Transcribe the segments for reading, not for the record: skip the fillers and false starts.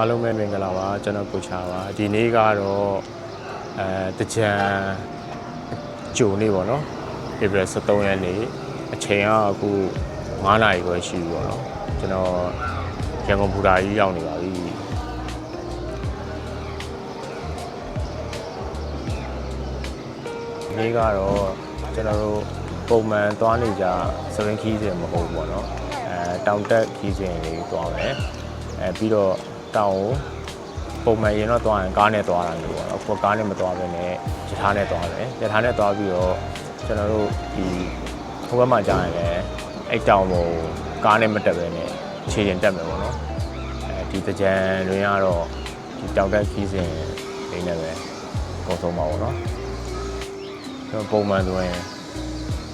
အားလုံးပဲမင်္ဂလာပါကျွန်တော်ကိုချာပါဒီနေ့ကတော့တကြံဂျုံနေ့ပေါ့နော်ဧပြီ23ရက်နေ့အချိန်ကအခု9နာရီခွဲရှိပြီပေါ့နော်ကျွန်တော်ရန်ကုန်ဘူတာကြီးရောက်နေပါပြီဒီနေ့ကတော့ကျွန်တော်တို့ပုံမှန်သွားနေကြစရင်းခီးစဉ်မဟုတ်ဘူးပေါ့နော်တောင်တက်ခီးစဉ်လေးသွားမယ်ပြီးတော့တောင်ကိုပုံမှန်ရင်တော့သွားရင်ကားနဲ့သွားတာမျိုးပေါ့နော်အခုကားနဲ့မသွားဘဲနဲ့ရထားနဲ့သွားမယ်ရထားနဲ့သွားပြီးတော့ကျွန်တော်တို့ဒီဟိုဘက်မှာကြာရင်လည်းအဲ့တောင်ကိုကားနဲ့မတက်ဘဲနဲ့ခြေရင်တက်မယ်ပေါ့နော်ဒီတကြံတွင်ကတော့ဒီတောင်တက်ခီးစဉ်လေးနဲ့ပဲပုံဆုံးပါပေါ့နော်ကျွန်တော်ပုံမှန်ဆိုရင်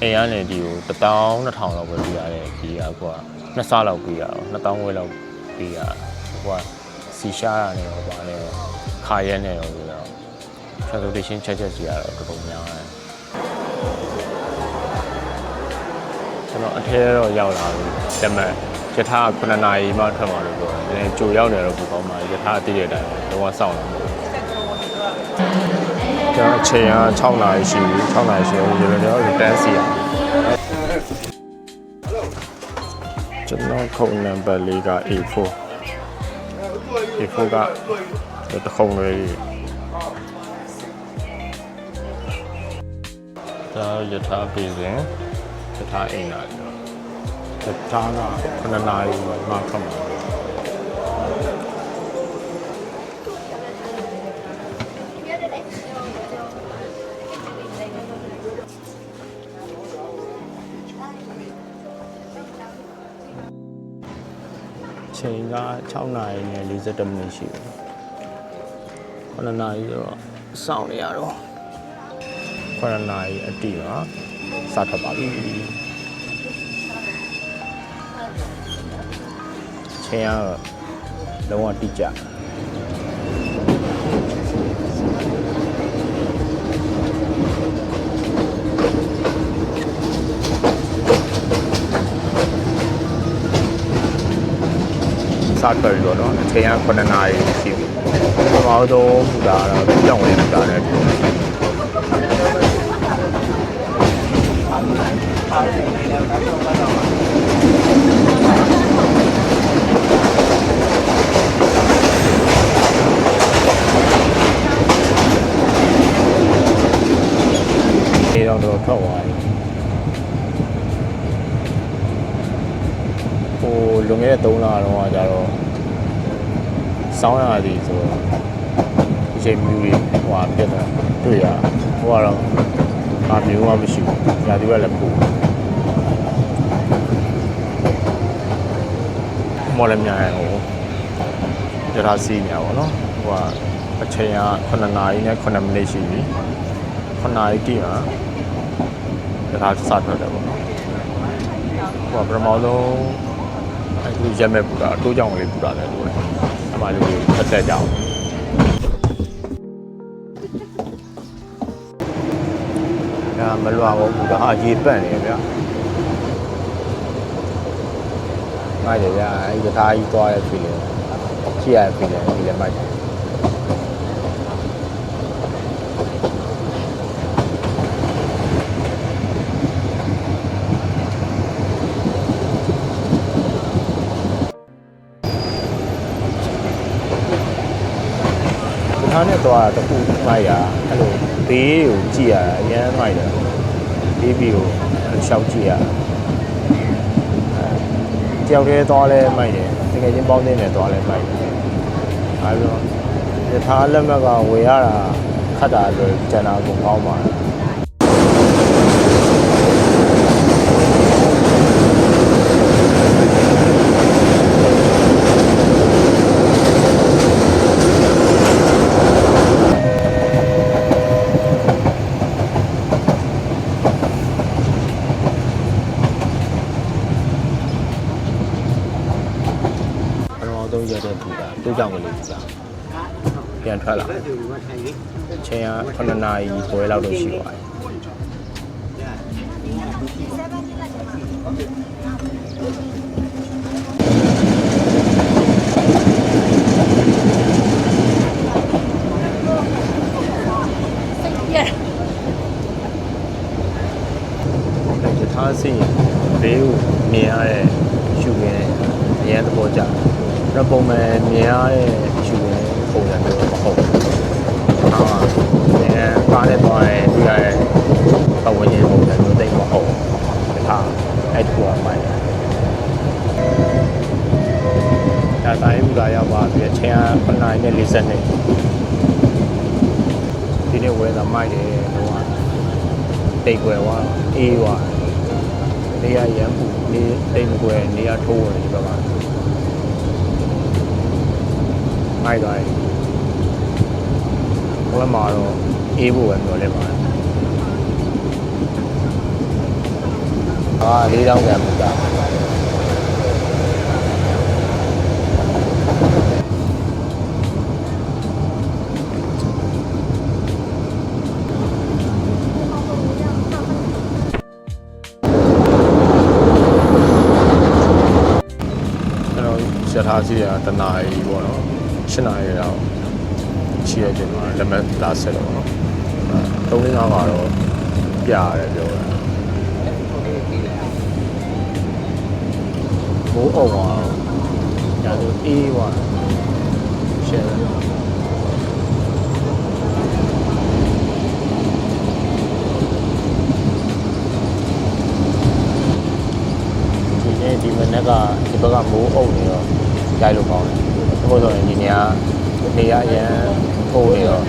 အိမ်ကနေဒီကို12000လောက်ပဲပေးရတယ်ဒီကအခုက2ဆလောက်ပေးရတော့2000ဝယ်လောက်ပေးရအခုကစီရှားရတယ်ရောပါနေရောခါရဲနေရောဆိုတော့ transportation ချက်ကြီးရတော့တော်တော်များတယ်ကျွန်တော်အထဲတော့ရောက်လာပြီဒါပေမဲ့ယထာ9နာရီမှထွက်မှာလို့ပြောတယ်ကြိုရောက်နေတော့ဘူးကောင်းပါယထာအတိတဲ့အတိုင်းတော့စောင့်လာမှာကျွန်တော်အချိန်က6နာရီရှိပြီ6နာရီရှိရင်ကျွန်တော်တန်းစီရကျွန်တော်ခုံနံပါတ်၄က A4 ကတခုံလေးဒါယထာပြည်စဉ်ယထာအိမ်လာယထာက9နာရီမှခမှာချိန်က6နာရီနဲ့42မိနစ်ရှိတယ်9နာရီဆိုတော့စောင့်နေရတော့9နာရီအတိပါစထွက်ပါပြီချိန်ကလုံးဝတိကျစားထွက်ပြီးတော့နော်အချိန်က9နာရီရှိပြီ။ဘာလို့တော့ဒါတော့ကြောင်ဝင်နေတာလဲ။ဒီတော့ထွက်သွားပြီ။လွန်ခဲ့တဲ့3လတော့ကျတော့စောင်းရသည်ဆိုတော့အချိန်မျိုးတွေဟိုပြတ်တာတွေ့ရဟိုကတော့အမျိုးမှမရှိဘူး။ညာဒီကလည်းပို့မော်လမြိုင်ဟိုရထားစီးနေပါတော့နော်။ဟိုကအချိန်က9နာရီနဲ့9မိနစ်ရှိပြီ။9နာရီတိမှာရထားစထွက်တယ်ပေါ့နော်။ဟိုကပထမဆုံးအခုရက်မဲ့ပူတာအတိုးကြောင်လေးပူတာလည်းလို့တယ်အမှလေးဆက်ဆက်ကြအောင်ဒါမလွာဘူးပူတာရေပန့်နေဗျာမိုက်တယ်ဗျာအဲဒီသားကြီးသွားရပြီလေကြည့်ရပြီလေဒီလည်းမိုက်တယ်ထားနဲ့သွားတာတခုမိုက်ရအဲ့လိုဘေးကိုကြည့်ရတာအရန်မိုက်တယ်ဘေးကိုရှောက်ကြည့်ရတယောက်တည်းသွားလဲမိုက်တယ်တကယ်ချင်းပေါင်းနေတဲ့သွားလဲမိုက်တယ်အဲ့လိုယထာလက်မှတ်ကဝယ်ရတာခတ်တာဆိုကျန်တာကုန်ကောင်းပါတယ်တော့ရတဲ့ပူတာတိုးကြောင်ကလေးပူတာပြန်ထွက်လာချိန်က9နာရီခွဲလောက်တော့ရှိပါတယ် ရန်သဘောကျတယ်ပုံမှန်မြင်ရတဲ့ယူရင်ပုံစံမျိုးမဟုတ်ဘူးကားနဲ့သွားရင်တွေ့ရတဲ့ပတ်ဝန်းကျင်ပုံစံမျိုးသိမဟုတ်ဘူးဒါအဲ့တူအမိုင်းဒါတိုင်းဘူးလာရောက်ပါပြီးအချိန်က9:40ဒီနေ့ဝယ်လာမိုက်တယ်တော့တိတ်ွယ်သွားအေးသွားနေရရမ်းပူနေတိတ်မကွယ်နေရထိုးဝင်ဒီဘက်ကမိုက်သွားတယ်ဘယ်မှာတော့အေးဖို့ပဲပြောလဲပါ4000ကျပ်မတာရထားစီရတနာရီပေါ့နော်7နာရီတော့ရှိရတဲ့မှာလက်မလာဆက်တော့နော်3-5ပါတော့ပြရတယ်ပြောတာမိုးအောင်သွားညာလို့အေးသွားရှယ်ဒီမနေ့ကဒီဘက်ကမိုးအုပ်နေတော့ကြိုက်လို့ကောင်းတယ်။ဘို့ဆိုရင်ဒီနေရအရန်ပို့နေတော့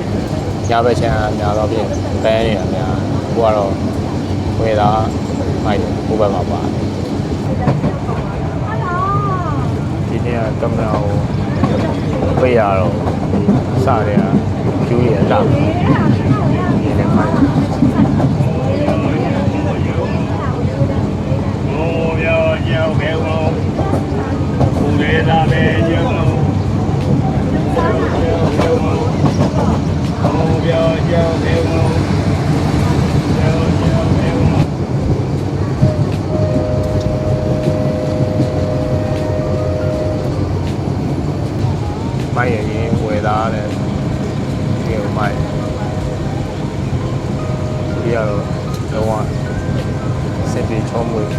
ညဘက်ချမ်းများတော့ပြင်ဘဲနေတာများဟိုကတော့ဝေတာမိုက်တယ်ဟိုဘက်မှာပါတယ်။ဒီနေ့ကကင်မရာကိုပိတ်ရတော့စတယ်ကကျူးရတာဒီလည်းမိုက်တယ်ရောက်ပဲဝုံဘူလေလာပဲကျုံပြောကြောက်ပဲဝုံမိုက်ရင်ဝယ်သားတယ်ဒီမိုက်ဒီကတော့လုံးဝစင်ပြေချုံးမွေး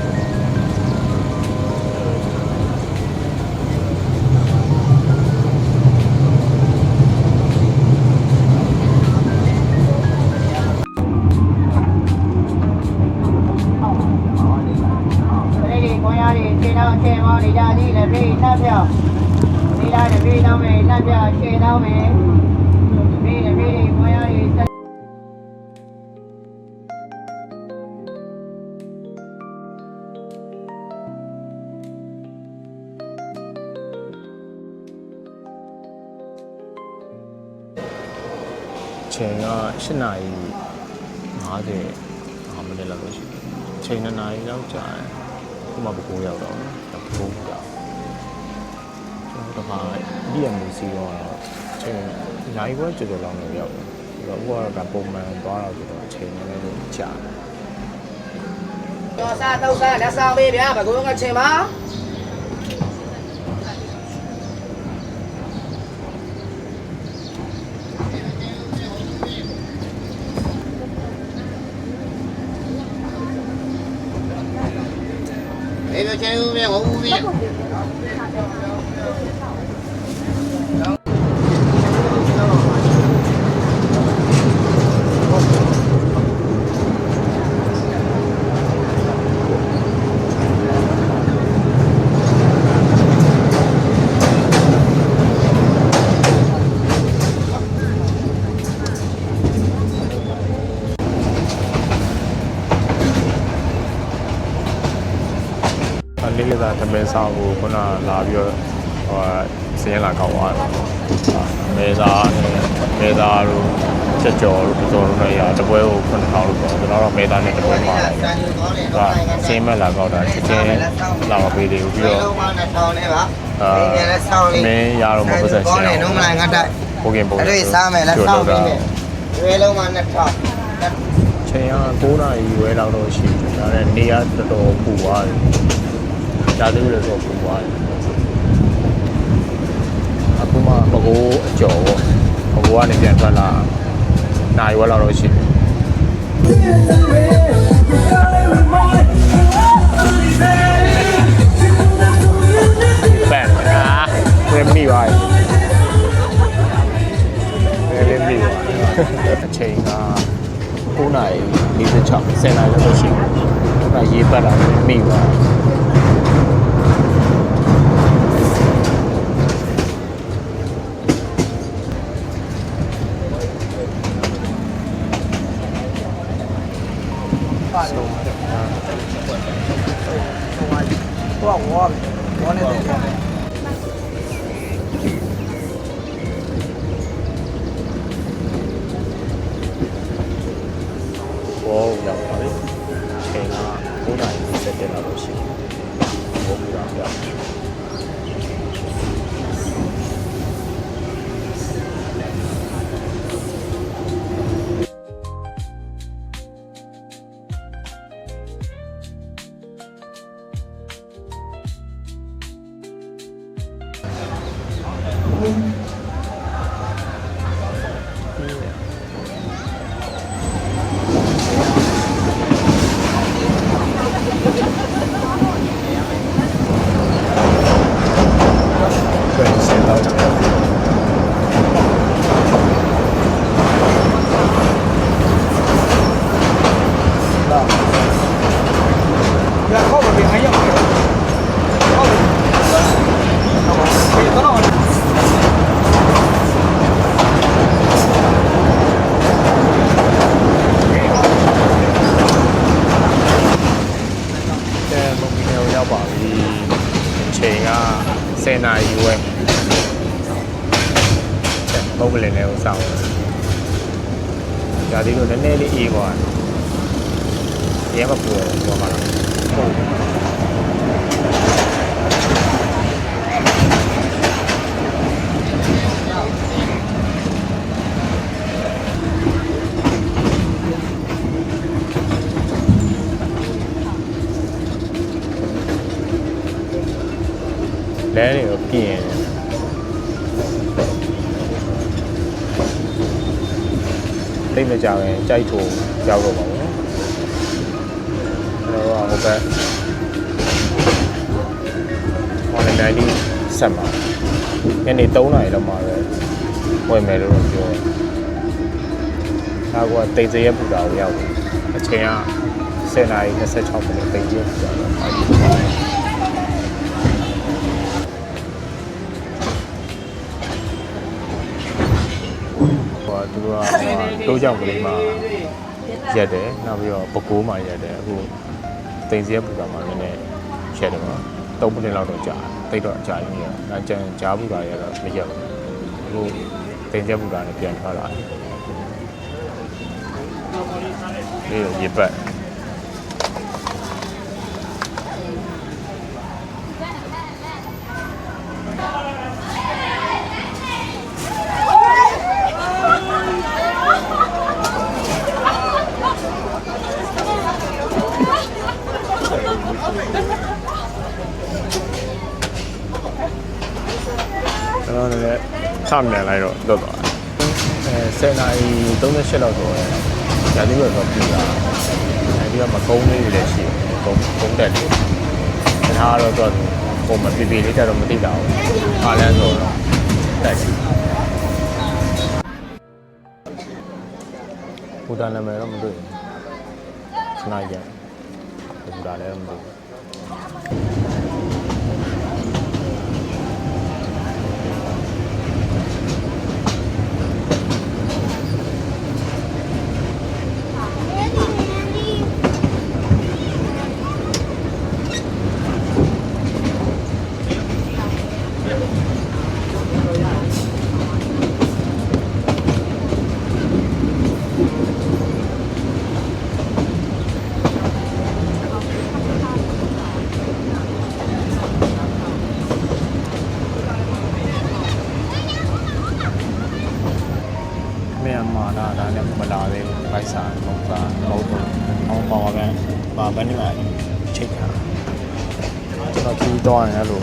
ချိန်က8:50မိနစ်လောက်ရှိတယ်။ချိန်2နာရီလောက်ကြာတယ်။ခုမှဘကိုးရောက်တော့ဘကိုးရောက်။ကျွန်တော်ကဒီရမျိုးစီတော့ချိန်နိုင်ခွဲကျော်ကျော်လောက်နေရောက်တယ်။ပြီးတော့အခုကတော့ပုံမှန်သွားတော့ဆိုတော့အချိန်လည်းကြာတယ်။ကျော်စားတော့စားလက်ဆောင်ပေးဗျာဘကိုးကချိန်ပါ哎，别钱有没我无比。လေးလေးသာသမင်းစားကိုခုနလာပြီးတော့စင်းလာကောက်သွားတယ်မဲသားတို့ချက်ကြော်တို့ပစော်တို့လည်းရတပွဲကို9000လို့ပြောကျွန်တော်တော့မဲသားနဲ့တပွဲမှာလိုက်စင်းမဲ့လာကောက်တာချက်ချင်းလာမပေးသေးဘူးပြီးတော့မင်းရတော့မပတ်သက်ရှင်းအောင်လုံးမလိုက်ငါတိုက်ပိုကင်ပိုအဲ့ဒီစားမယ်လက်ဆောင်ပေးမယ်ရွေးလုံးမှာ2000ချိန်က9နာရီရွေးလောက်တော့ရှိတယ်ဒါနဲ့နေရတော်တော်ပူသွားတယ်ဒါသေးလို့ဆိုပူသွားတယ်အခုမှပကိုးအကျော်ပေါ့ပကိုးကနေပြန်ထွက်လာနိုင်ဝက်လောက်တော့ရှိတယ်ပန် 16 10 နာရီလောက်ရှိတယ်။ဒါရေပတ်တာမိသွား 我那边。 ဘောရောက်ပါပြီ။ချိန်က9နာရီ7လောက်လို့ရှိတယ်။ဘောပြီးတော့ရောက်။ 10 နာရီဝဲပုံပလင်လေးကိုစောင့်ဒါဒီလိုနည်းနည်းလေးအေးသွားတယ်ရဲမပူတော့ပြောမှာလားဟုတ်လဲတွေကိုပြင်တယ်တိတ်မကြပဲကြိုက်ထိုးရောက်တော့ပါဘူးအဲ့တော့ဟိုဘက်ဟိုလည်းတိုင်းဆက်မှာညနေ3 နာရီလောက်မှာပဲဝင်မယ်လို့ပြောတယ်ဒါကတိတ်စရဲပူတာကိုရောက်တယ်အချိန်က10 နာရီ 26 မိနစ်တိတ်စရဲပူတာတော့အဲ့ဒီသူကတိုးကြောင်ကလေးမှာရက်တယ်နောက်ပြီးတော့ပကိုးမှာရက်တယ်အခုတင်စီရပူတာမှာလည်းနည်းရက်တယ်ပေါ့3 မိနစ်လောက်တော့ကြာတိတ်တော့ကြာရင်းရအဲကြံကြားပူတာရတော့မရက်ဘူးအခုတင်စီရပူတာနဲ့ပြန်ထွက်လာတယ်ဒီရေပတ်တော့လည်းချမြန်လိုက်တော့လွတ်သွားတယ်10 နာရီ 38 လောက်တော့ရာသီဥတုတော့ပြည်လာအဲဒီကမကုန်းလေးတွေလည်းရှိတယ်ကုန်းတက်တယ်ဒါကတော့ပုံမပြပြလေးတက်တော့မသိတာဘူးအားလန်းဆိုတော့တက်တယ်ဘူတာနာမည်တော့မတွေ့ဘူးခဏရဘူတာလည်းမတွေ့ဘူးမြန်မာနာဒါနဲ့မလာသေးဘူးဖိုက်စာမဟုတ်တာမဟုတ်ဘူးအောင်ပါပါပဲဘာဘယ်နည်းမှချိတ်တာကျွန်တော်ပြီးတော့ရင်အဲ့လို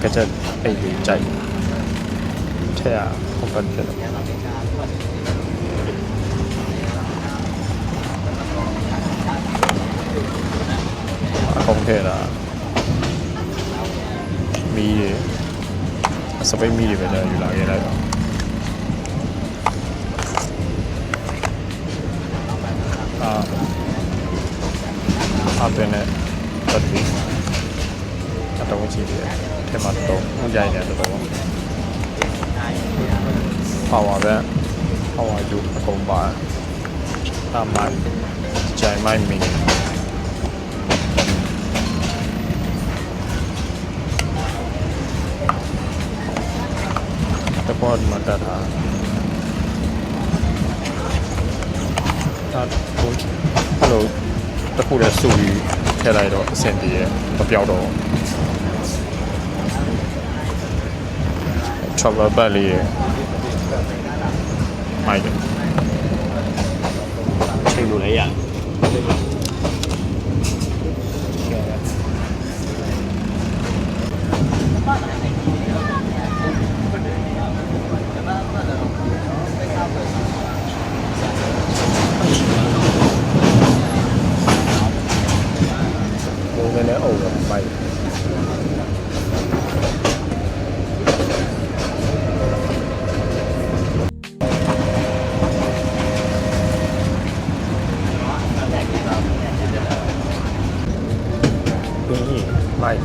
ကချက်အိတ်လေးကြိုက်ထက်ရဟုတ်ပါတယ်အခုထဲတာမီးရစပိတ်မီးတွေပဲလာယူလာခဲ့လိုက်တော့ အပင်နဲ့ပတ်ပြီးအတော့ကြည့်တယ်ထဲမှာတော့ဥကြိုင်တယ်တော့ပါဝါပဲပါဝါယူအကုန်ပါအမှန်ကြိုင်မိုင်းမီတပေါ်မှာတတ်တာဟုတ်လို့တခုလည်းစုပြီးထည့်လိုက်တော့အဆင်ပြေရဲ့မပြောက်တော့ chocolate ပတ်လေးရဲ့မိုက်တယ်ချိန်လို့လည်းရတယ်ဘုံလည်းအုပ်တော့မိုက်မိုက်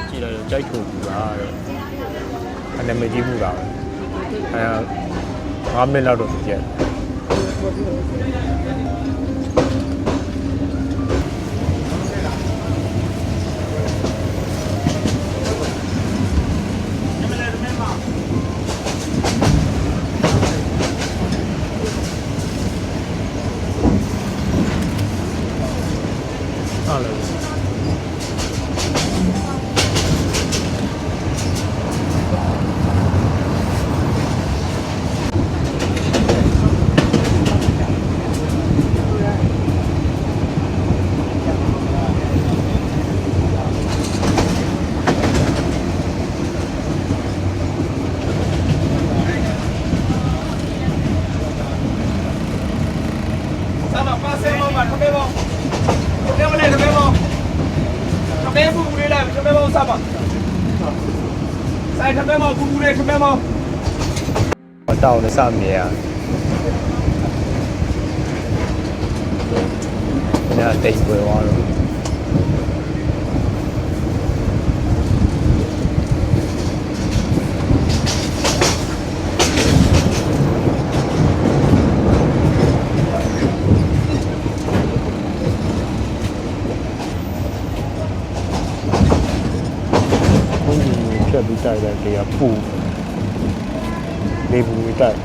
ကြည့်လိုက်တော့ကြိုက်ထုတ်ဘူးလားတဲ့အနမကြီးဘူးလား9မိနစ်လောက်တော့ကြည့်အားလုံးဆိုင်ထမဲမောကူကူလေးထမဲမော တောင်းနေစမြင်ရညတိတ်ပွဲသွားတော့ဖြတ်ပြီးတိုက်တဲ့နေရာပူနေဘူးတိုက်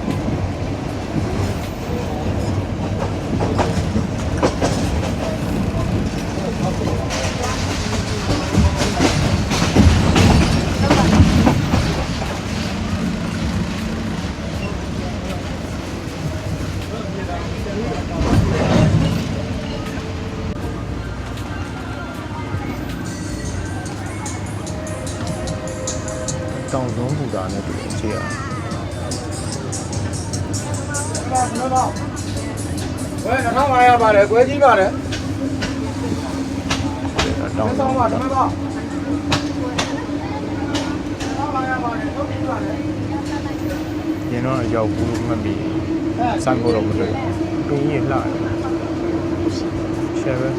တောင်စုံပူတာနဲ့တူတယ်ကြည့်ရဝဲ2500ပါတယ်ကွဲကြီးပါတယ်တောင်စုံပါထမဲမော2500ပါတယ်ထုတ်ပြီးပါတယ်ရင်တော့ရောက်ဘူးလို့မှတ်ပြီးစမ်းဖို့တော့မတွေ့ဘူးတွင်းကြီးလှတယ်ရှယ်ပဲ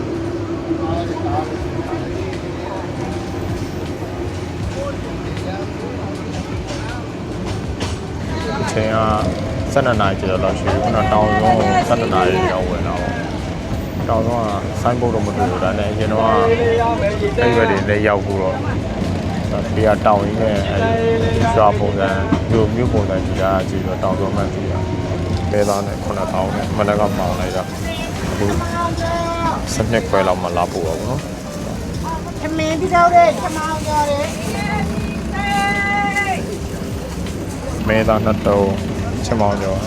အချိန်က12နာရီကျော်တော့ရှိဘူးခုနတောင်စုံ12နာရီရောက်ဝင်တော့တောင်စုံကဆိုင်းဘုတ်တော့မတွေ့ဘူးဒါနဲ့ရင်တော့အဲ့ဘက်တွေလည်းရောက်ဘူးတော့ဒီကတောင်ရင်းနဲ့ရွာပုံစံမြို့ပုံစံကြီးတာကြည့်တော့တောင်စုံမှန်းကြည့်ရလဲသားနဲ့9000နဲ့မနက်ကမောင်းလိုက်တာအခု7ခွဲလောက်မှလာပို့တော့ဗောနော်ထမင်းပြီးတော့လေခမောင်းကြော်တယ်မဲသားနှစ်တုံးချက်မောင်းကျော်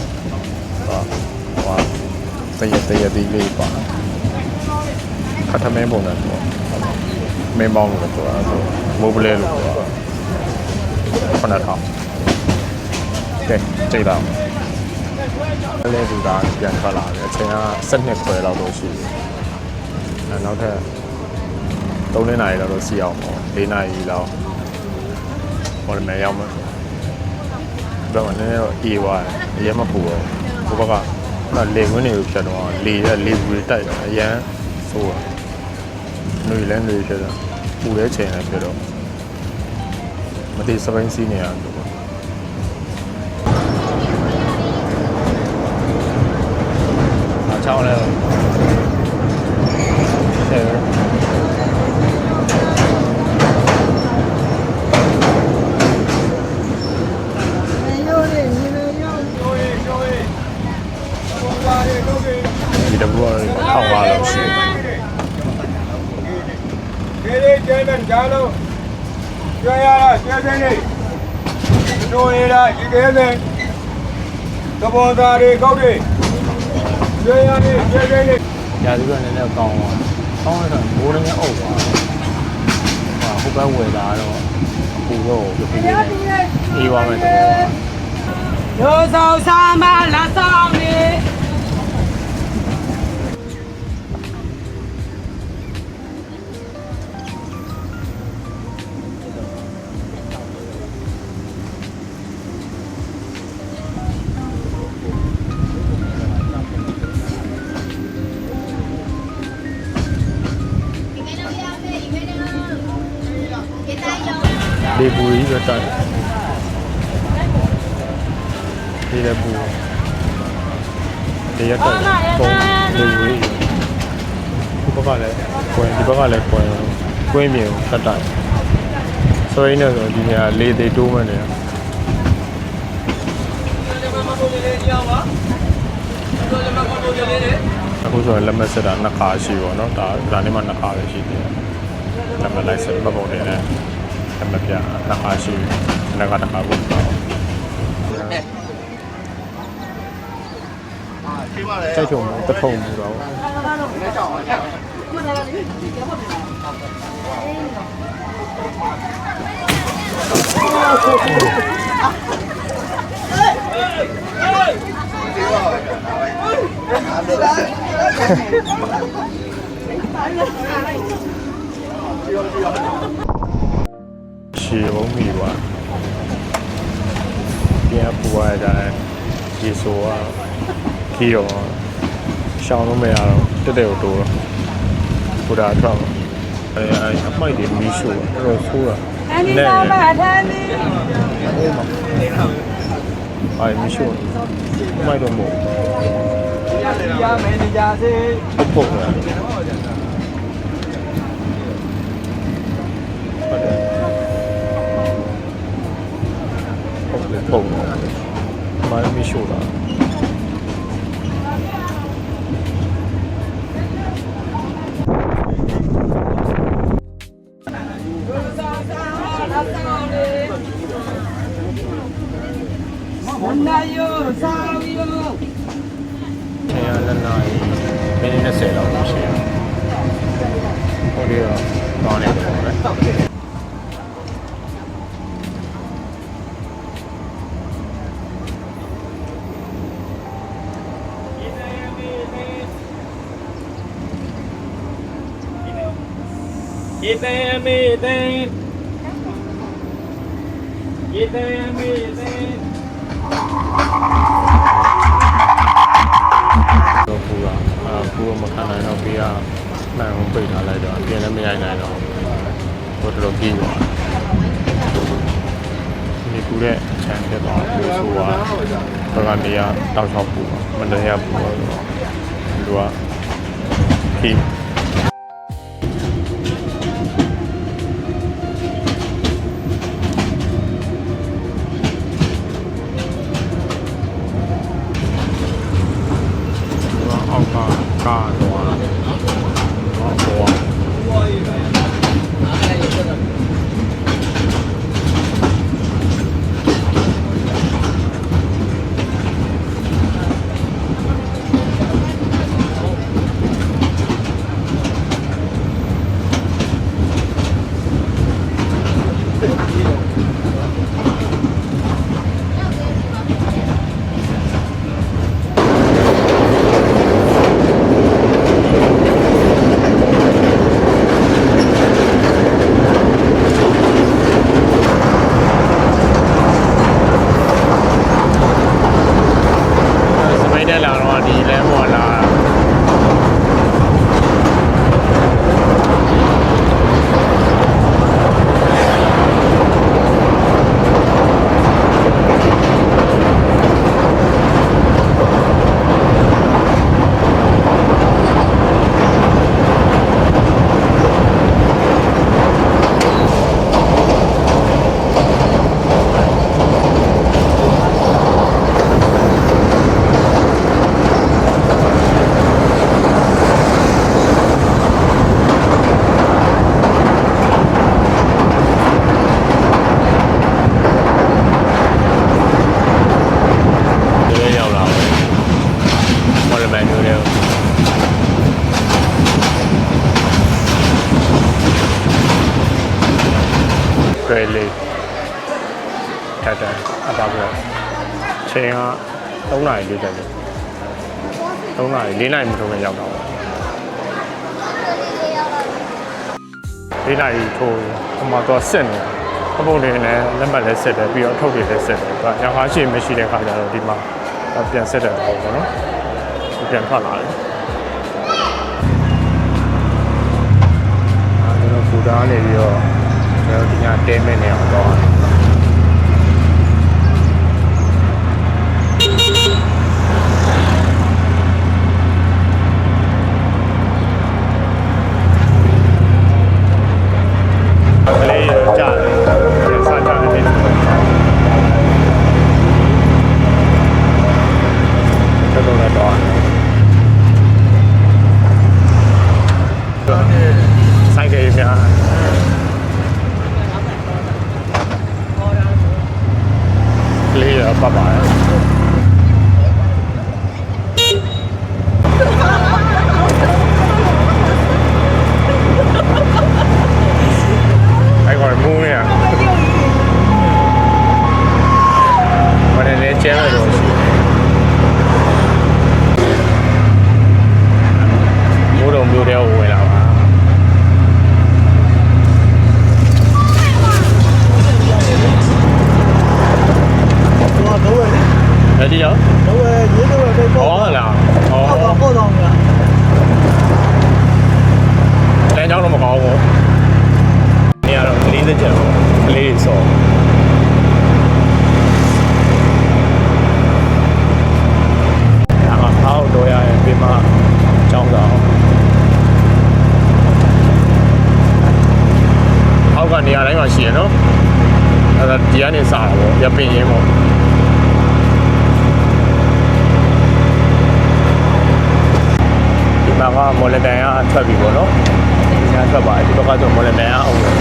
ဟောတရတီလေးပါခထမင်းပုံစံပေါ့ မင်းပေါင်းလို့ပြောတာဆိုမိုးပလဲလို့ပြောတာ9000ကဲကြိတ်တော့လဲသူကပြန်ထွက်လာတယ်အချိန်က7ခွဲလောက်တော့ရှိတယ်နောက်ထပ်3နာရီလောက်တော့စီအောင်ပေါ့4နာရီလောက်ဟိုမယ်ရောက်မှာဘယ်မှာနည်းနည်းတော့အေးသွားတယ်အရင်မပူတော့ဘိုးဘကလေဝင်းတွေကိုဖြတ်တော့လေဘူးတွေတိုက်အရန်ဆိုးတယ်လူလည်းလူဖြစ်တော့ပူတဲ့ချိန်လည်းဖြစ်တော့မတိစပိုင်းစီးနေရတယ်ပေါ့အားချောင်းလဲဒီတော့ဘောထောက်ပါလို့ရှိတယ် ဒီကျင်းတဲ့ကြားလို့ကျွေးရတာကျွေးစင်းနေတို့ရတာဒီကဲတဲ့သဘောသားတွေကောက်တွေကျွေးရတယ်ကျွေးစင်းနေ ညာသူကလည်းလည်းကောင်းသွားကောင်းလိုက်တော့မိုးလည်းအုပ်သွားဟိုဘက်ဝယ်လာတော့ပူတော့ပြပြလေးအေးသွားမယ်တော့ ရိုးဆောင်စားမလာဆောင်နေ လေပူကြီးပဲတိုက်ဒီလေပူဒီရတိုက်ပုံလေပူကြီးဒီဘက်ကလည်းကွင်းဒီဘက်ကလည်းကွင်းမြေကိုဆက်တိုက်ဆိုရင်းနဲ့ဆိုဒီနေရာလေသေးတိုးမှနေအခုဆိုလက်မဆက်တာနှစ်ခါရှိပေါ့နော်ဒါနေ့မှနှစ်ခါပဲရှိတယ်လက်မလိုက်ဆက်မပုံနေနဲ့လက်မပြနှစ်ခါရှိတယ်တစ်ခါကိုကြိုက်ချုံတထုံမူတော့ရှေဘုံမီပါပြန်ပူရတဲ့ရေဆိုကခီးတော့ရှောင်းလို့မရတော့တက်တဲ့ကိုတိုးတော့ပူတာတော့အမိုက်တွေမီးရှို့တော့ဆိုးတာနဲ့မီးရှို့မိုက်တော့မို့ရမယ်နေကြစေ ဟုတ်တယ်ပုံမိုင်းမီးရှို့တာနာယောစားပြီးတော့ နေရာလက်နာရီမိနစ်20လောက်ရှိတယ်ဟိုဒီတော့တောင်းနေတယ်ပေါ့လေရေတန်မေတန်ရေတန်မေတန်တော့ပူတာပူမခံနိုင်တော့ဘေးကမှန်အောင်ပိတ်ထားလိုက်တော့အပြင်လည်းမရိုက်နိုင်တော့ဟိုတော်ကြီးပါဒီပူတဲ့ခြံတက်တော့ပူဆိုးသွားဘယ်ကနေရတောက်ချောက်ပူမတရားပူတော့လူကခီး လာပြီးတော့ချိန်က3 နာရီ 40 မိနစ်3 နာရီ 4 နာရီမထိုးခင်ရောက်တော့4 နာရီထိုးဟိုမှာတော့စစ်နေအပုံတွေနဲ့လက်မှတ်လည်းစစ်တယ်ပြီးတော့ထုတ်တွေလည်းစစ်တယ်သူကညောင်ကားရှိမရှိတဲ့ခါကျတော့ဒီမှာပြန်စစ်တယ်ပေါ့နော်ပြန်ထွက်လာတယ်ကျွန်တော်ပူတာနေပြီးတော့ကျွန်တော်ဒီညတဲမဲ့နေအောင်တော့ကလေးကြားတယ်စားကြတယ်တော်တော်တော့ဆိုင်ကများကလေးရပါပါအဲ့ကောင်မူးနေရဘာလဲကျဲရတော့ရှိမိုးတော်မျိုးတဲ့ဝင်လာပါအဲ့ဒီရောတော့ရေးတော့ပဲပေါ့ဟုတ်လားဟုတ်တော့ဗျာလမ်းကြောင်းတော့မကောင်းဘူးနေရာတော့40ကျန်ပေါ့ကလေးစောအောက်တော့ရရင်ပြမကျောင်းဆောင်အောက်ကနေရာတိုင်းမှာရှိရနော်အဲ့ဒါဒီကနေစားတာပေါ့ရပင်ရင်းပေါ့ဒီမှာကမော်လတန်ကထွက်ပြီပေါ့နော်ဒီကထွက်ပါတယ်ဒီဘက်ကဆိုမော်လတန်ကအောင်တယ်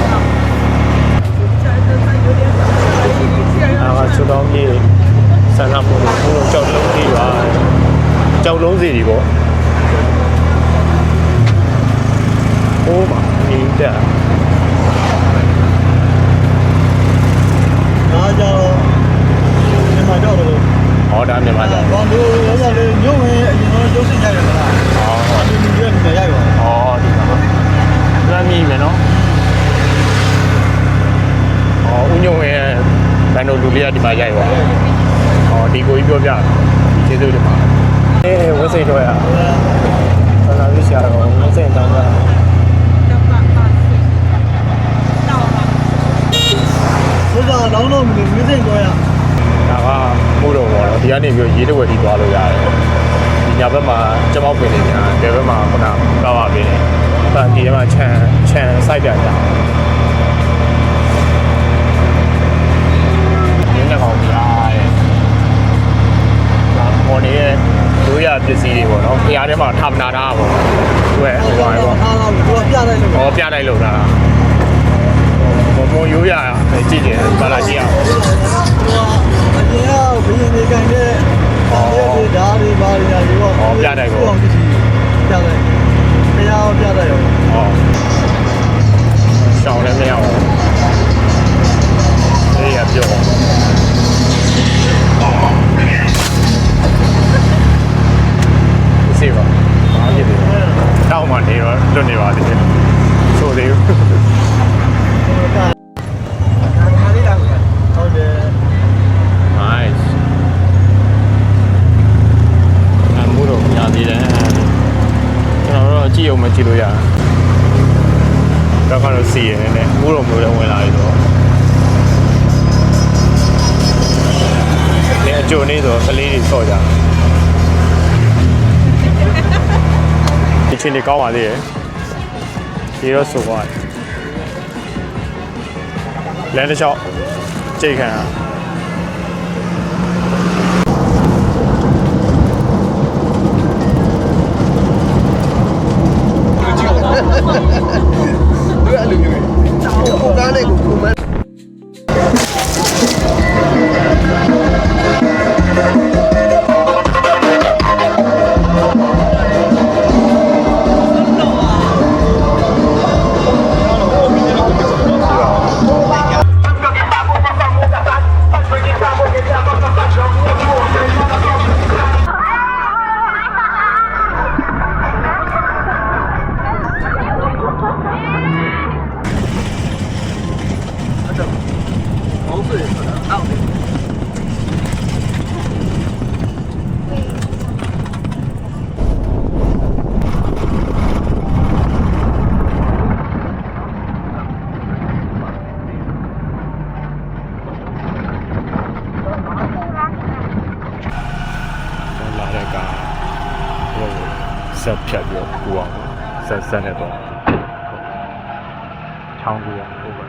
အာချူတောင်းကြီးဆန္ဒမှုလို့ကြောက်လုံးကြီးပါကြောက်လုံးစီတွေပေါ့โอ้มาနေတဲ့ဒါကြောင့်မြန်မာကြောက်လို့ဟောဒါမြန်မာကြောက်ဘာလို့လဲဆိုတော့ညုံဝင်အရင်တော့ကျုပ်စစ်ကြရတယ်မလားဟောဒီလိုမျိုးနေရရောဟောဒီမှာလမ်းမြည်မယ်နော်ဟောဦးညုံရဲ့ဘန်တို့လူလေးကဒီမှာရိုက်ပါဟောဒီကိုကြီးပြောပြကျေးဇူးတင်ပါဝက်စိတ်တော့ရဆန္ဒวิชาတော့ဝက်စိတ်တောင်းတာဘုရားလောင်းလို့မလို့ဝက်စိတ်တော့ရဒါကမို့တော့ပေါ့နော်ဒီကနေပြီးရေးတဝက်တီသွားလို့ရတယ်ဒီညာဘက်မှာကျမောက်ပင်နေညာဒီဘက်မှာခုနကောက်ပါပြီ။ဒီထဲမှာခြံစိုက်ပြကြ။ရင်းနှကောင်ပြရတယ်။ဒါပေါ်နေတဲ့ရိုးရပစ္စည်းတွေပေါ့နော်။ဖျားထဲမှာထားမနာတာပေါ့။သူကဟိုပါပေါ့။အားလုံးကိုပြလိုက်လို့။ဟောပြလိုက်လို့လား။ပေါ်ရိုးရကြည့်တယ်ဘာလာကြည့်အောင်။အရင်ကဘီရင်နေကန်တဲ့ဒီဓာတ်တွေပါရရရောဟောပြလိုက်ကိုပြလိုက်။တရားပြလိုက်ရော။ဟောရှောင်းလည်းမရအောင်။အေးရပြော။စေပါ။အားရည်တယ်။တောက်မှနေတော့လွတ်နေပါသေးတယ်။ဆိုသေးဘူး။ဟုတ်တယ် nice အမှုတော့ညသေးတယ်ကျွန်တော်တို့ကြည့်အောင်မကြည့်လို့ရတော့ကတော့စီရင်နေမှုတော့မျိုးလည်းဝင်လာပြီဆိုတော့အကျိုးနေဆိုကလေးတွေဆော့ကြဒီချင်းတွေကောင်းပါသေးရဲ့ဒီတော့ဆိုသွားလမ်းတစ်လျှောက်ကြိတ်ခံတွေ့အလိုမျိုးကိုကားနဲ့ကိုမ ဆက်ဖြတ်ပြီးတော့ပူအောင်ဆက်နဲ့တော့ချောင်းကြီးရဟုတ်ပါ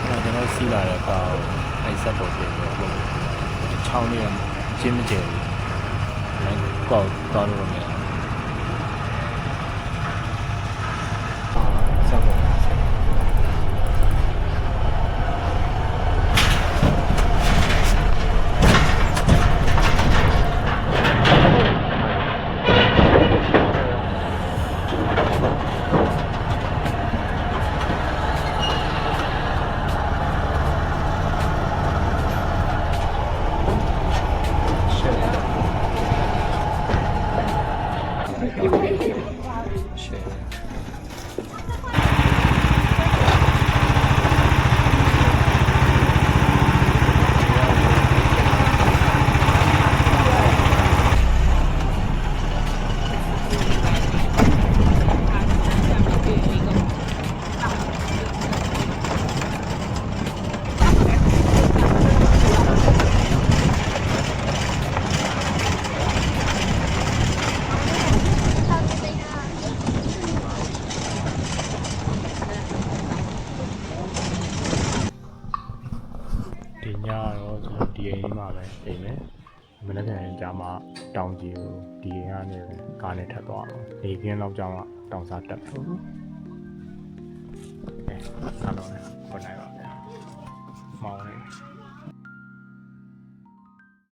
ကျွန်တော်စီးလာတဲ့ကားကိုအဲ့ဆက်ပေါ်ပြင်ပြီးတော့ချောင်းလေးကကျင်းမကျဲဘူးလည်းကောက်သွားလို့မရဆက်ပေါ်ဒီညတော့ကျွန်တော်ဒီအိမ်လေးမှာပဲအိမ်မယ်မနေ့ကကြာမှတောင်ကြီးကိုဒီအိမ်ကနေကားနဲ့ထပ်သွားအောင်နေကင်းလောက်ကြာမှတောင်စားတက်မယ်အဲဆက်တော့လည်းခေါ်နိုင်ပါဗျာမောင်းနေ